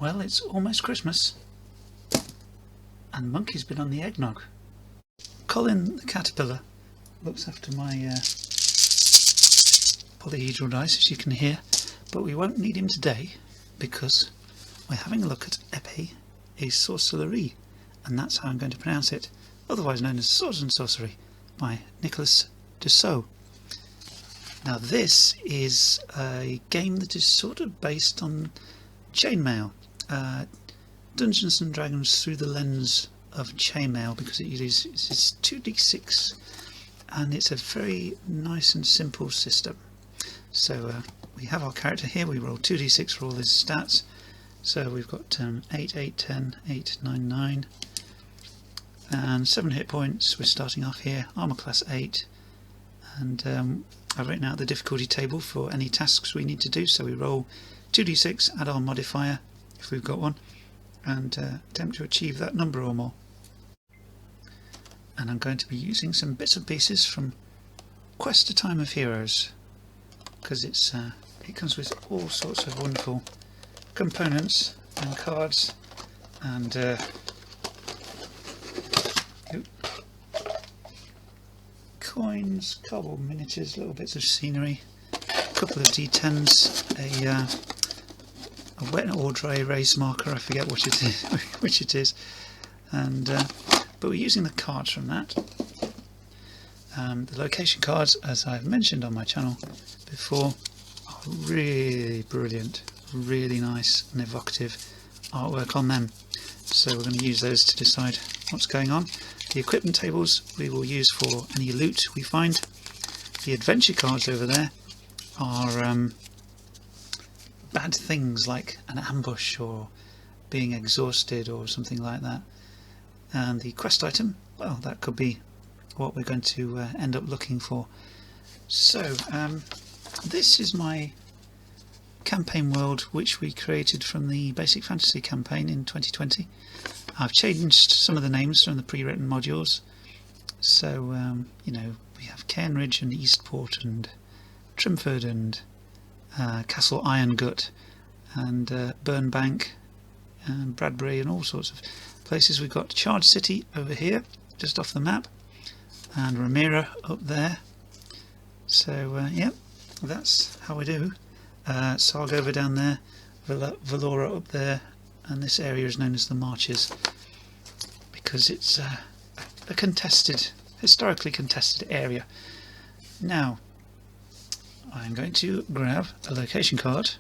Well, it's almost Christmas, and Monkey's been on the eggnog. Colin the caterpillar looks after my polyhedral dice, as you can hear, but we won't need him today because we're having a look at Epées et Sorcellerie, and that's how I'm going to pronounce it, otherwise known as Swords and Sorcery by Nicolas Dessaux. Now this is a game that is sort of based on chainmail, Dungeons and Dragons through the lens of chainmail, because it uses 2d6 and it's a very nice and simple system. So we have our character here, we roll 2d6 for all his stats, so we've got 8, 8, 10, 8, 9, 9 and 7 hit points. We're starting off here, armor class 8, and I've written out the difficulty table for any tasks we need to do, so we roll 2d6, add our modifier if we've got one, and attempt to achieve that number or more. And I'm going to be using some bits and pieces from Quest: A Time of Heroes, because it comes with all sorts of wonderful components and cards and coins, cardboard miniatures, little bits of scenery, a couple of d10s, a wet or dry erase marker, I forget which it is, and but we're using the cards from that. The location cards, as I've mentioned on my channel before, are really brilliant, really nice and evocative artwork on them, so we're going to use those to decide what's going on. The equipment tables we will use for any loot we find. The adventure cards over there are bad things like an ambush or being exhausted or something like that. And the quest item, well, that could be what we're going to end up looking for. So this is my campaign world, which we created from the Basic Fantasy campaign in 2020. I've changed some of the names from the pre-written modules, so you know, we have Cairnridge and Eastport and Trimford and Castle Irongut and Burnbank and Bradbury and all sorts of places. We've got Charge City over here just off the map and Ramira up there, so yeah, that's how we do. Sargover down there, Valora up there, and this area is known as the Marches because it's a historically contested area. Now I'm going to grab a location card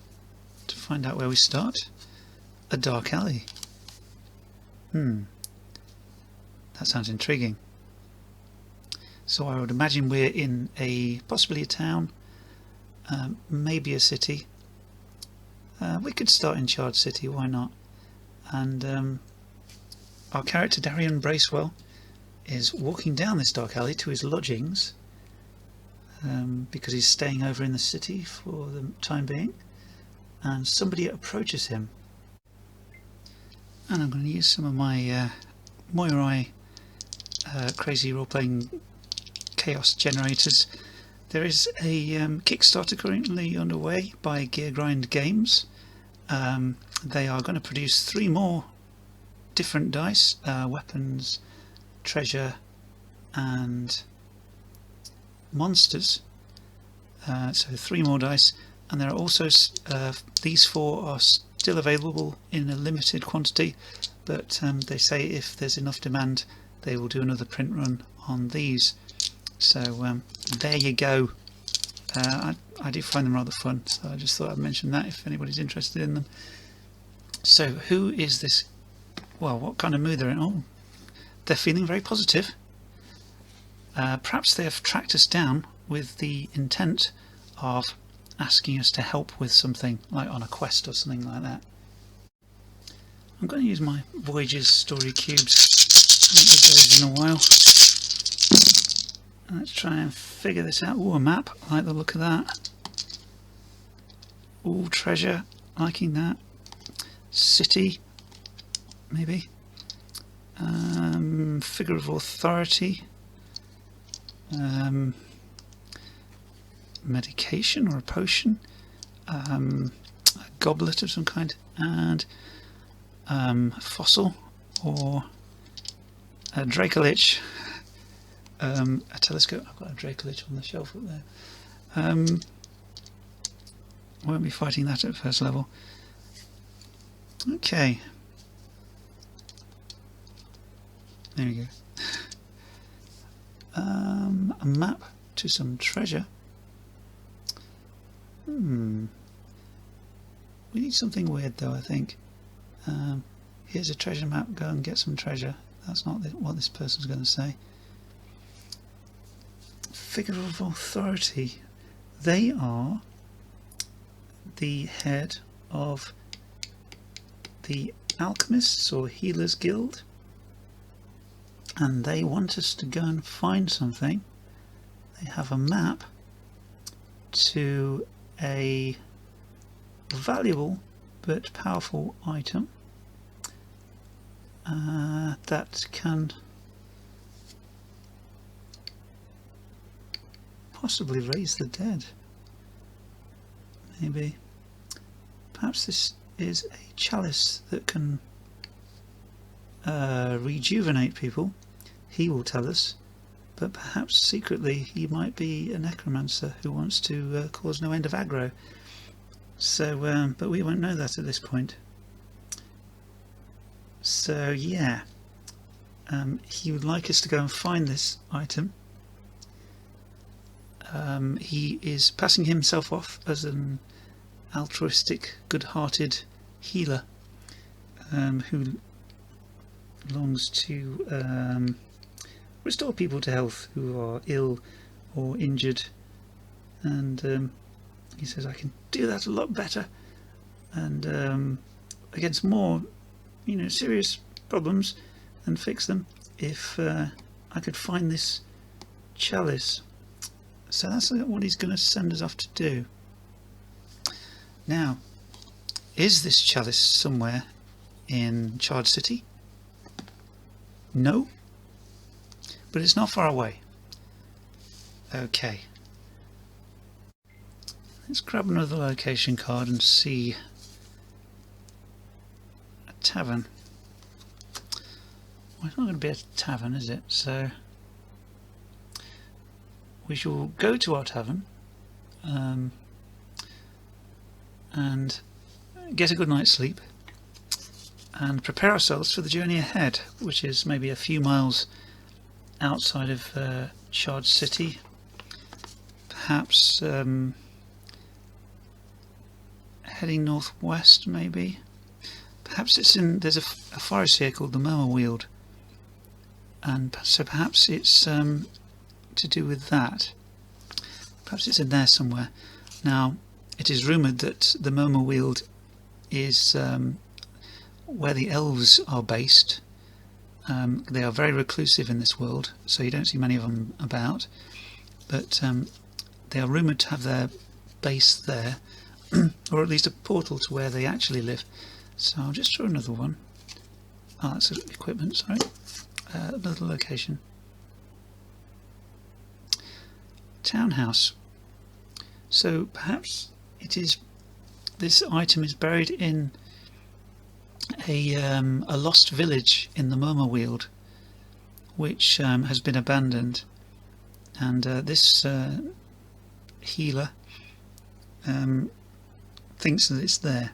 to find out where we start. A dark alley. That sounds intriguing. So I would imagine we're in possibly a town, maybe a city. We could start in Charge City, why not? And our character Darian Bracewell is walking down this dark alley to his lodgings, because he's staying over in the city for the time being, and somebody approaches him. And I'm going to use some of my Moirai crazy role-playing chaos generators. There is a Kickstarter currently underway by Geargrind Games. They are going to produce 3 more different dice, weapons, treasure and monsters, so 3 more dice, and there are also these 4 are still available in a limited quantity, but they say if there's enough demand they will do another print run on these. So there you go. I do find them rather fun, so I just thought I'd mention that if anybody's interested in them. So who is this? Well, what kind of mood they're in? Oh, they're feeling very positive. Perhaps they have tracked us down with the intent of asking us to help with something, like on a quest or something like that. I'm going to use my Voyager's story cubes. I haven't used those in a while. Let's try and figure this out. Ooh, a map. I like the look of that. Ooh, treasure. Liking that. City. Maybe. Figure of authority. Medication or a potion. A goblet of some kind. And fossil or a Dracolich, a telescope. I've got a Dracolich on the shelf up there. Won't be fighting that at first level. Okay. There we go. A map to some treasure. We need something weird though, I think. Here's a treasure map, go and get some treasure. That's not what this person's going to say. Figure of authority. They are the head of the Alchemists or Healers Guild, and they want us to go and find something. They have a map to a valuable but powerful item that can possibly raise the dead. Maybe. Perhaps this is a chalice that can rejuvenate people. He will tell us, but perhaps secretly he might be a necromancer who wants to cause no end of aggro. So, but we won't know that at this point. So yeah, he would like us to go and find this item. He is passing himself off as an altruistic, good-hearted healer who longs to restore people to health who are ill or injured, and he says, I can do that a lot better and against more serious problems and fix them if I could find this chalice. So that's what he's going to send us off to do. Now, is this chalice somewhere in Charred City? No, but it's not far away. Okay, let's grab another location card and see. A tavern. Well, it's not going to be a tavern, is it? So we shall go to our tavern and get a good night's sleep and prepare ourselves for the journey ahead, which is maybe a few miles outside of Charred City. Perhaps heading northwest, maybe. Perhaps it's in. There's a forest here called the Moirai, and so perhaps it's to do with that. Perhaps it's in there somewhere. Now, it is rumoured that the Moirai is where the elves are based. They are very reclusive in this world, so you don't see many of them about, but they are rumoured to have their base there, or at least a portal to where they actually live. So I'll just draw another one. Oh, that's equipment, sorry. Another location. Townhouse. So perhaps it is. This item is buried in a lost village in the Moirai, which has been abandoned, and this healer thinks that it's there,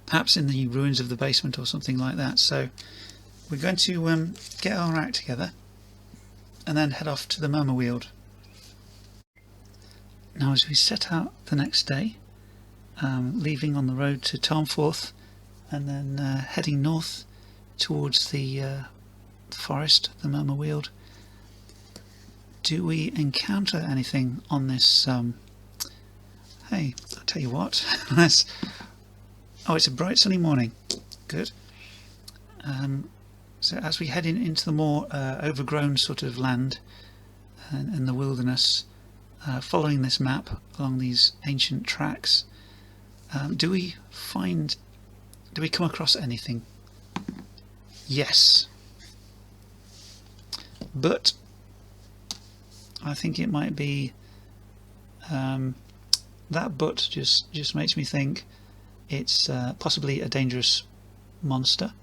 perhaps in the ruins of the basement or something like that. So we're going to get our act together and then head off to the Moirai. Now, as we set out the next day, leaving on the road to Tarmforth and then heading north towards the forest, the Moirai, do we encounter anything on this? Hey, I'll tell you what. Oh, it's a bright sunny morning. Good. So as we head into the more overgrown sort of land in the wilderness, following this map along these ancient tracks, do we come across anything? Yes, but I think it might be that but just makes me think it's possibly a dangerous monster.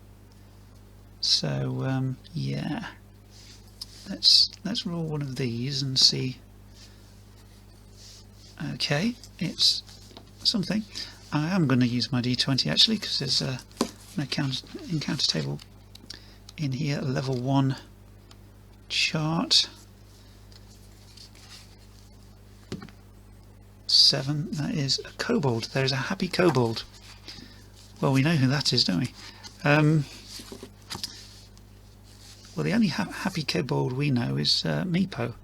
So yeah, let's roll one of these and see. Okay, it's something. I am going to use my d20 actually, because there's an encounter table in here, a level 1 chart. 7, that is a kobold. There is a happy kobold. Well, we know who that is, don't we? Well, the only happy kobold we know is Meepo.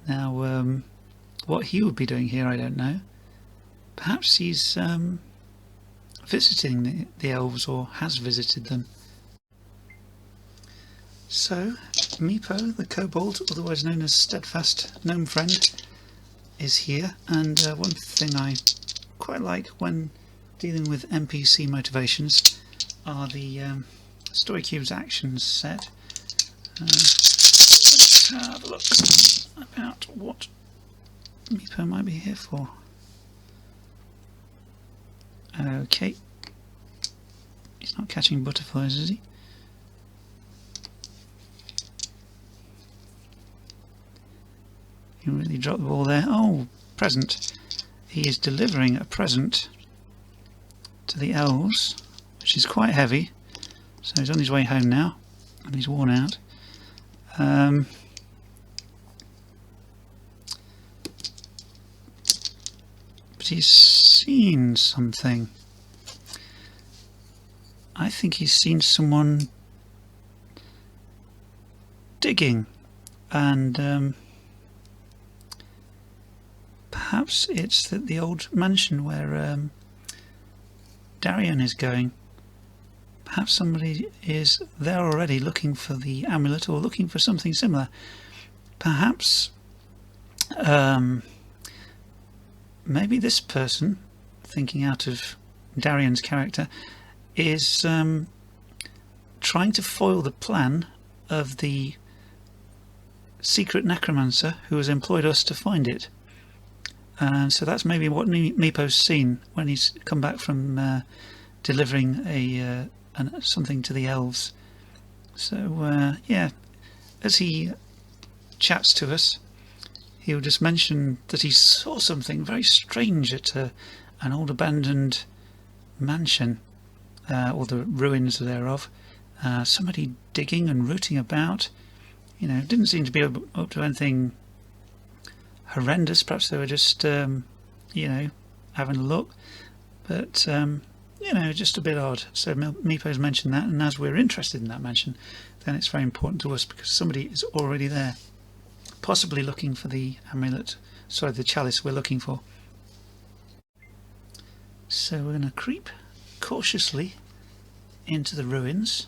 Now, what he would be doing here, I don't know. Perhaps he's visiting the elves, or has visited them. So, Meepo, the kobold, otherwise known as Steadfast Gnome Friend, is here, and one thing I quite like when dealing with NPC motivations are the Story Cube's actions set. Let's have a look about what Meepo might be here for. Okay, he's not catching butterflies, is he? You really dropped the ball there. Oh, present. He is delivering a present to the elves, which is quite heavy. So he's on his way home now, and he's worn out. But he's seen something. I think he's seen someone digging, and perhaps it's at the old mansion where Darian is going. Perhaps somebody is there already looking for the amulet, or looking for something similar. Perhaps maybe this person, thinking out of Darian's character, is trying to foil the plan of the secret necromancer who has employed us to find it. So that's maybe what Meepo's seen when he's come back from delivering something to the elves. So yeah, as he chats to us, he'll just mention that he saw something very strange at an old abandoned mansion, or the ruins thereof. Somebody digging and rooting about. You know, didn't seem to be up to anything horrendous. Perhaps they were just, you know, having a look. But, you know, just a bit odd. So Meepo's mentioned that, and as we're interested in that mansion, then it's very important to us, because somebody is already there, possibly looking for the amulet, sorry, the chalice we're looking for. So we're going to creep cautiously into the ruins,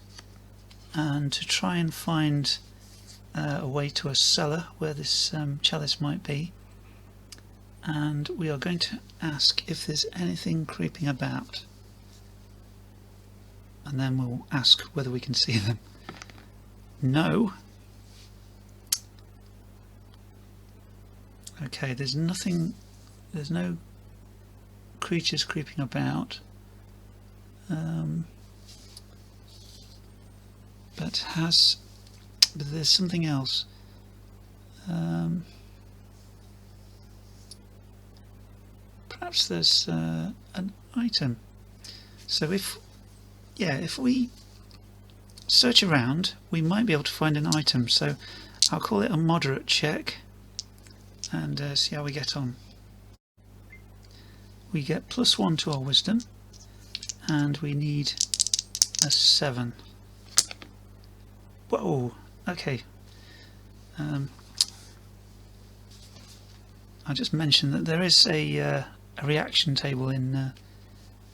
and to try and find a way to a cellar where this chalice might be, and we are going to ask if there's anything creeping about, and then we'll ask whether we can see them. No. Okay, there's nothing, there's no creatures creeping about, but there's something else. Perhaps there's an item. So if we search around, we might be able to find an item. So I'll call it a moderate check, and see how we get on. We get +1 to our wisdom, and we need a 7. Whoa, okay. I just mentioned that there is a reaction table in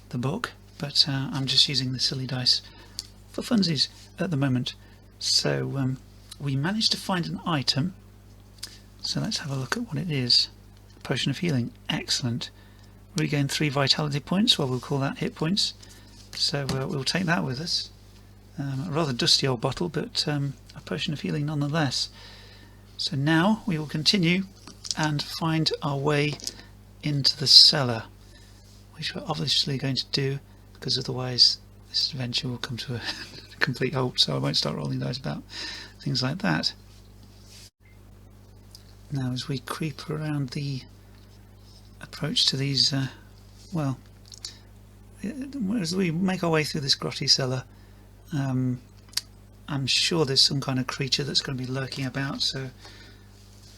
the book, but I'm just using the silly dice for funsies at the moment. So we managed to find an item, so let's have a look at what it is. A potion of healing, excellent. Regain 3 vitality points, well, we'll call that hit points, so we'll take that with us. A rather dusty old bottle, but a potion of healing nonetheless. So now we will continue and find our way into the cellar, which we're obviously going to do, because otherwise this adventure will come to a complete halt, so I won't start rolling dice about things like that. Now as we creep around the approach to these, well, as we make our way through this grotty cellar, I'm sure there's some kind of creature that's going to be lurking about, so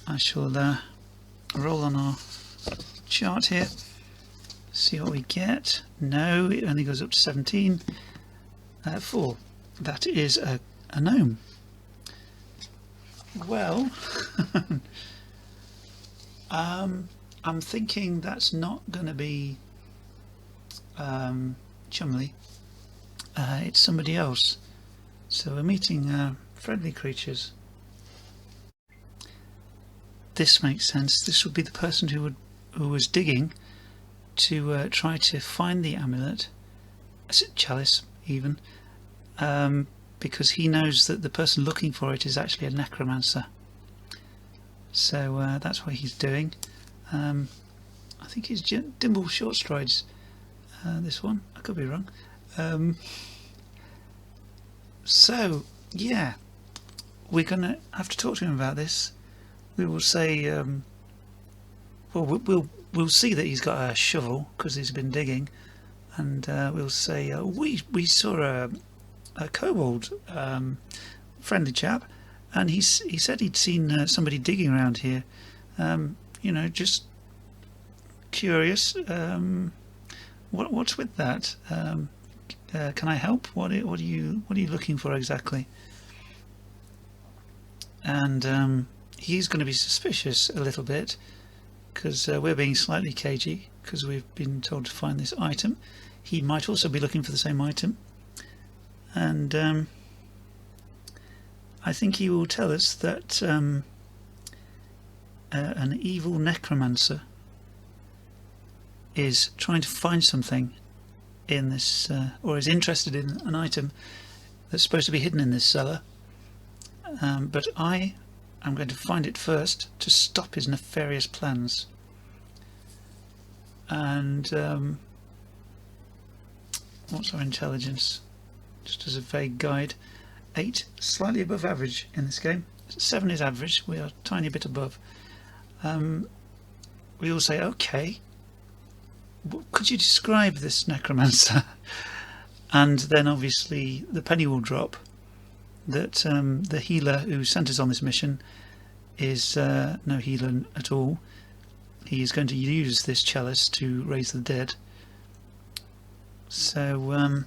I shall roll on our chart here, see what we get. No, it only goes up to 17. 4. That is a gnome. Well, I'm thinking that's not going to be Chumley. It's somebody else. So we're meeting friendly creatures. This makes sense. This would be the person who was digging to try to find the amulet, chalice even, because he knows that the person looking for it is actually a necromancer. So that's what he's doing. I think he's Dimble Short Strides. This one, I could be wrong. So yeah, we're gonna have to talk to him about this. We will say, well, we'll see that he's got a shovel because he's been digging, and we'll say we saw a kobold, friendly chap, and he said he'd seen somebody digging around here. You know, just curious. What's with that? Can I help? What are you looking for exactly? And he's going to be suspicious a little bit because we're being slightly cagey because we've been told to find this item. He might also be looking for the same item, and I think he will tell us that an evil necromancer is trying to find something in this, or is interested in an item that's supposed to be hidden in this cellar, but I am going to find it first to stop his nefarious plans. And what's our intelligence? Just as a vague guide, 8, slightly above average in this game. 7 is average, we are a tiny bit above. We all say, okay, could you describe this necromancer? And then obviously the penny will drop that the healer who sent us on this mission is no healer at all. He is going to use this chalice to raise the dead. So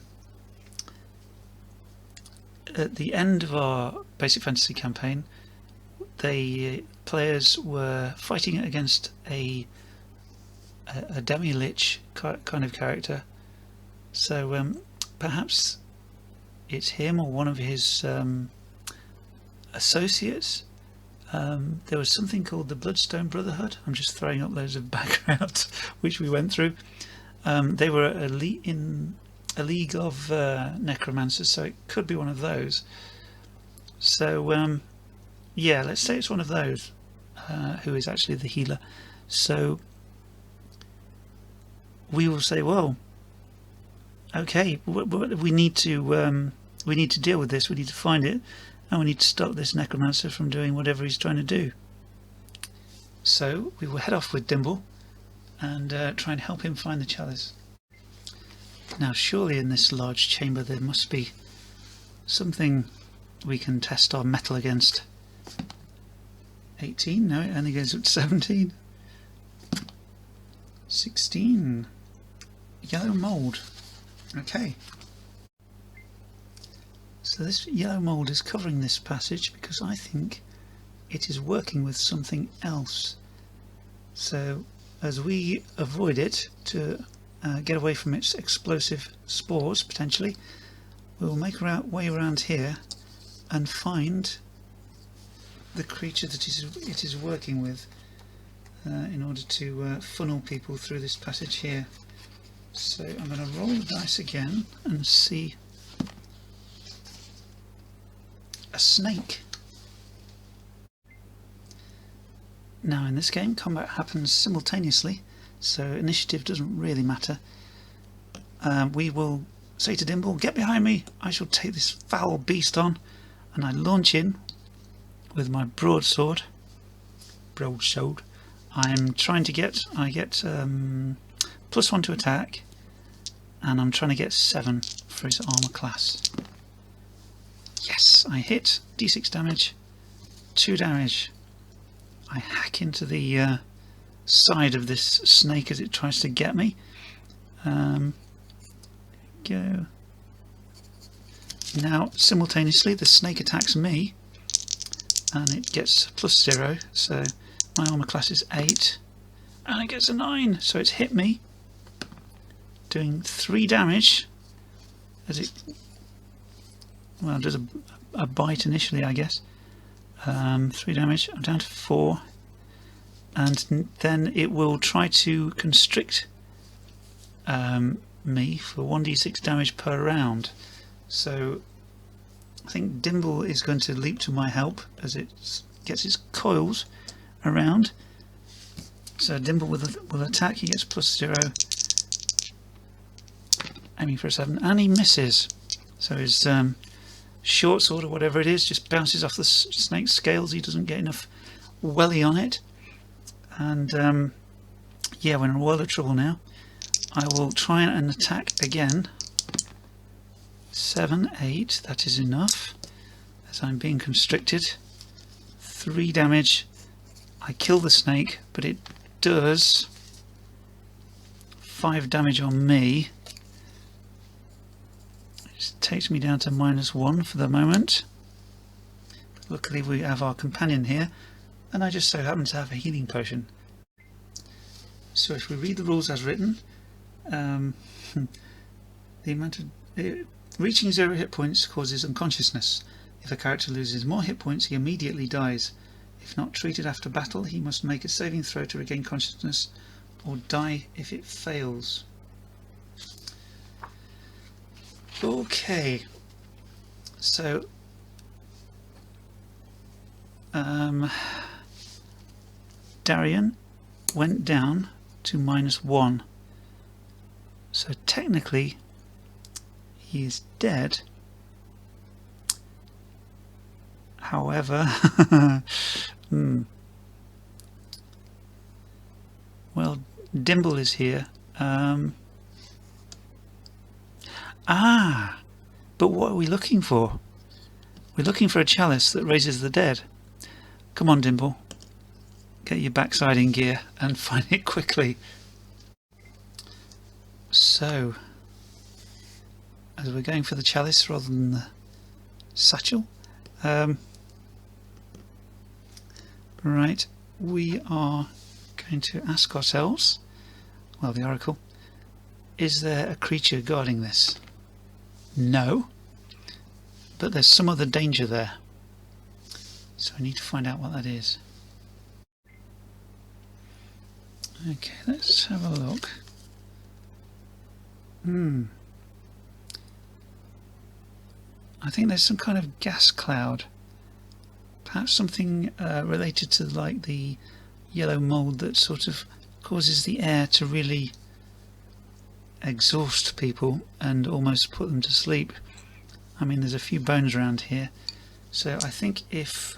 at the end of our basic fantasy campaign, the players were fighting against a demi-lich kind of character. So perhaps it's him or one of his associates. There was something called the Bloodstone Brotherhood. I'm just throwing up loads of background which we went through. They were in a league of necromancers, so it could be one of those. So yeah, let's say it's one of those who is actually the healer. So we will say, well, okay, we need to deal with this. We need to find it, and we need to stop this necromancer from doing whatever he's trying to do. So we will head off with Dimble and try and help him find the chalice. Now surely in this large chamber there must be something we can test our metal against. 18? No, it only goes up to 17. 16. Yellow mould. Okay. So this yellow mould is covering this passage because I think it is working with something else. So as we avoid it to get away from its explosive spores potentially, we will make our way around here and find the creature that it is working with in order to funnel people through this passage here. So I'm going to roll the dice again and see a snake. Now in this game combat happens simultaneously, so initiative doesn't really matter. We will say to Dimble, get behind me, I shall take this foul beast on, and I launch in with my broadsword. I'm trying to get, I get +1 to attack, and I'm trying to get 7 for his armor class. Yes, I hit, d6 damage, 2 damage. I hack into the side of this snake as it tries to get me. Go. Now, simultaneously, the snake attacks me, and it gets +0, so my armor class is 8, and it gets a 9, so it's hit me, doing 3 damage as it, well, does a bite initially, I guess. 3 damage, I'm down to 4, and then it will try to constrict me for 1d6 damage per round. So I think Dimble is going to leap to my help as it gets its coils around. So Dimble will attack, he gets +0, aiming for a 7, and he misses. So his short sword or whatever it is just bounces off the snake's scales. He doesn't get enough welly on it, and yeah, we're in a world of trouble now. I will try and attack again. 7, 8, that is enough as I'm being constricted. 3 damage. I kill the snake, but it does 5 damage on me. It takes me down to -1 for the moment. But luckily we have our companion here, and I just so happen to have a healing potion. So if we read the rules as written, the amount of reaching 0 hit points causes unconsciousness. If a character loses more hit points, he immediately dies. If not treated after battle, he must make a saving throw to regain consciousness, or die if it fails. Okay, so Darian went down to -1, so technically he is dead. However, well, Dimble is here. But what are we looking for? We're looking for a chalice that raises the dead. Come on, Dimble. Get your backside in gear and find it quickly. So, as we're going for the chalice rather than the satchel, right, we are going to ask ourselves, well, the oracle, is there a creature guarding this? No, but there's some other danger there, so I need to find out what that is. Okay, let's have a look. I think there's some kind of gas cloud, perhaps something related to like the yellow mould that sort of causes the air to really exhaust people and almost put them to sleep. I mean, there's a few bones around here, so I think if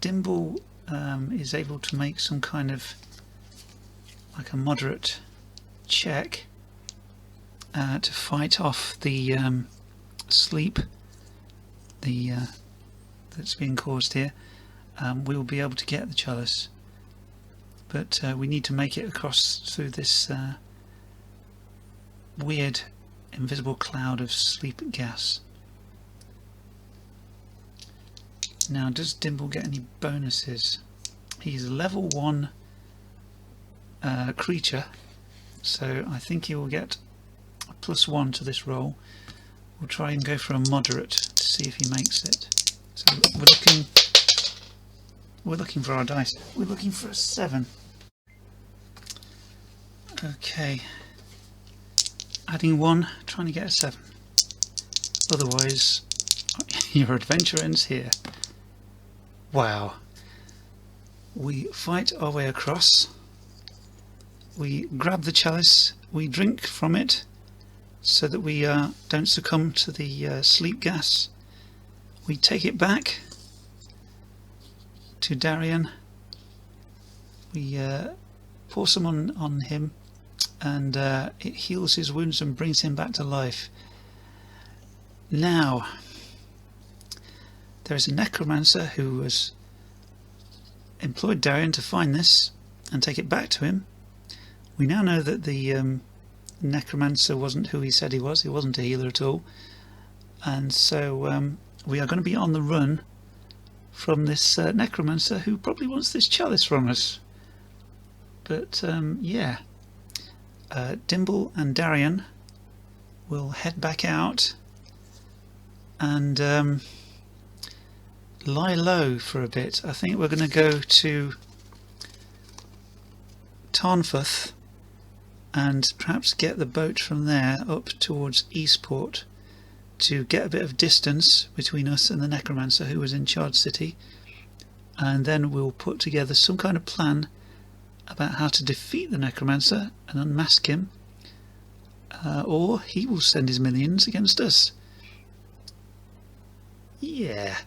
Dimble is able to make some kind of like a moderate check to fight off the sleep that's being caused here, we will be able to get the chalice. But we need to make it across through this weird invisible cloud of sleep gas. Now, does Dimble get any bonuses? He's a level 1 creature, so I think he will get a +1 to this roll. We'll try and go for a moderate to see if he makes it. So we're looking for our dice. We're looking for a 7. Okay, adding 1, trying to get a 7. Otherwise, your adventure ends here. Wow. We fight our way across, we grab the chalice, we drink from it so that we don't succumb to the sleep gas. We take it back to Darian, we pour some on him, and it heals his wounds and brings him back to life. Now, there is a necromancer who has employed Darian to find this and take it back to him. We now know that the necromancer wasn't who he said he was. He wasn't a healer at all, and so we are going to be on the run from this necromancer who probably wants this chalice from us. But yeah, Dimble and Darian will head back out and lie low for a bit. I think we're going to go to Tarnforth and perhaps get the boat from there up towards Eastport to get a bit of distance between us and the necromancer who was in Charge City, and then we'll put together some kind of plan about how to defeat the necromancer and unmask him, or he will send his minions against us. Yeah.